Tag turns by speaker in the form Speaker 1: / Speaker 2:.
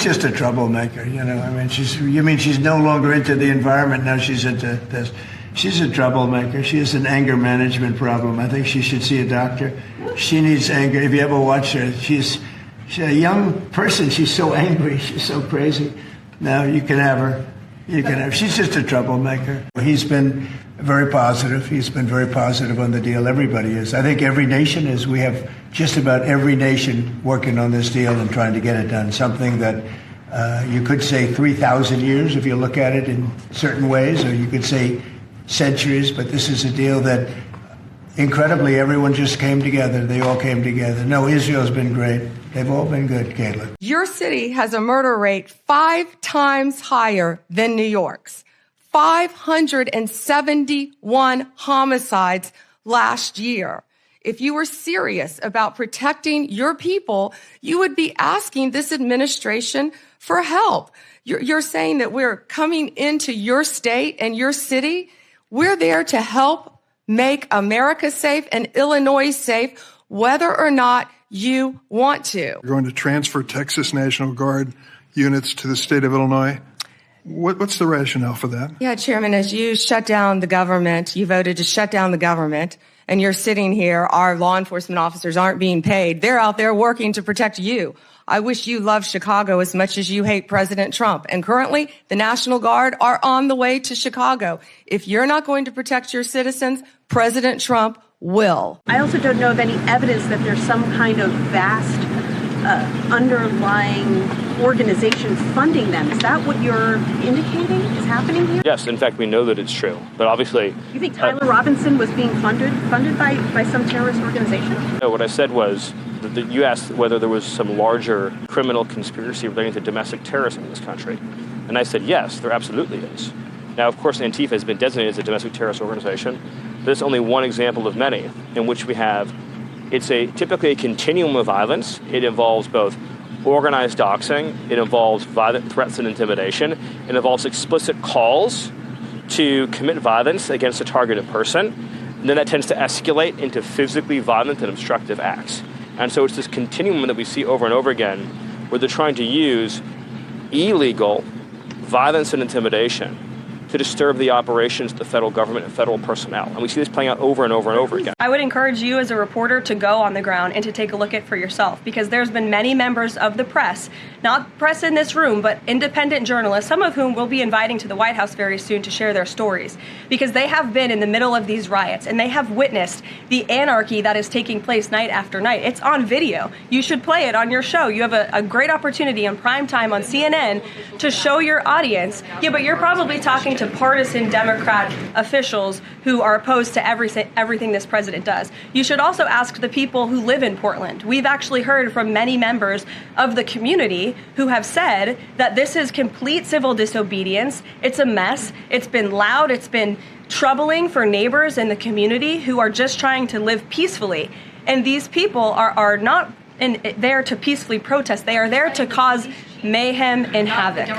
Speaker 1: she's just a troublemaker, you know. I mean, she's no longer into the environment, now she's into this. She's a troublemaker. She has an anger management problem. I think she should see a doctor. She needs anger. If you ever watch her, she's a young person. She's so angry. She's so crazy. Now you can have her. She's just a troublemaker. He's been very positive. He's been very positive on the deal. Everybody is. I think every nation is. We have just about every nation working on this deal and trying to get it done. Something that you could say 3,000 years if you look at it in certain ways, or you could say centuries, but this is a deal that incredibly everyone just came together. They all came together. No, Israel's been great. They've all been good, Caitlin.
Speaker 2: Your city has a murder rate 5 times higher than New York's. 571 homicides last year. If you were serious about protecting your people, you would be asking this administration for help. You're saying that we're coming into your state and your city. We're there to help make America safe and Illinois safe, whether or not you want to.
Speaker 3: We're going to transfer Texas National Guard units to the state of Illinois. What's the rationale for that?
Speaker 2: Yeah, Chairman, as you shut down the government, you voted to shut down the government, and you're sitting here, our law enforcement officers aren't being paid. They're out there working to protect you. I wish you loved Chicago as much as you hate President Trump. And currently, the National Guard are on the way to Chicago. If you're not going to protect your citizens, President Trump will.
Speaker 4: I also don't know of any evidence that there's some kind of vast underlying organization funding them. Is that what you're indicating is happening here?
Speaker 5: Yes, in fact, we know that it's true. But obviously...
Speaker 4: You think Tyler Robinson was being funded by some terrorist organization?
Speaker 5: No, what I said was that you asked whether there was some larger criminal conspiracy relating to domestic terrorism in this country. And I said, yes, there absolutely is. Now, of course, Antifa has been designated as a domestic terrorist organization, but it's only one example of many in which we have, it's typically a continuum of violence. It involves both organized doxing, it involves violent threats and intimidation, it involves explicit calls to commit violence against a targeted person, and then that tends to escalate into physically violent and obstructive acts. And so it's this continuum that we see over and over again where they're trying to use illegal violence and intimidation to disturb the operations of the federal government and federal personnel. And we see this playing out over and over and over again.
Speaker 6: I would encourage you as a reporter to go on the ground and to take a look at it for yourself, because there's been many members of the press, not press in this room, but independent journalists, some of whom we'll be inviting to the White House very soon to share their stories, because they have been in the middle of these riots and they have witnessed the anarchy that is taking place night after night. It's on video. You should play it on your show. You have a great opportunity on prime time on CNN to show your audience. Yeah, but you're probably talking to partisan Democrat officials who are opposed to everything this president does. You should also ask the people who live in Portland. We've actually heard from many members of the community who have said that this is complete civil disobedience. It's a mess. It's been loud. It's been troubling for neighbors in the community who are just trying to live peacefully. And these people are not there to peacefully protest. They are there to cause mayhem and havoc.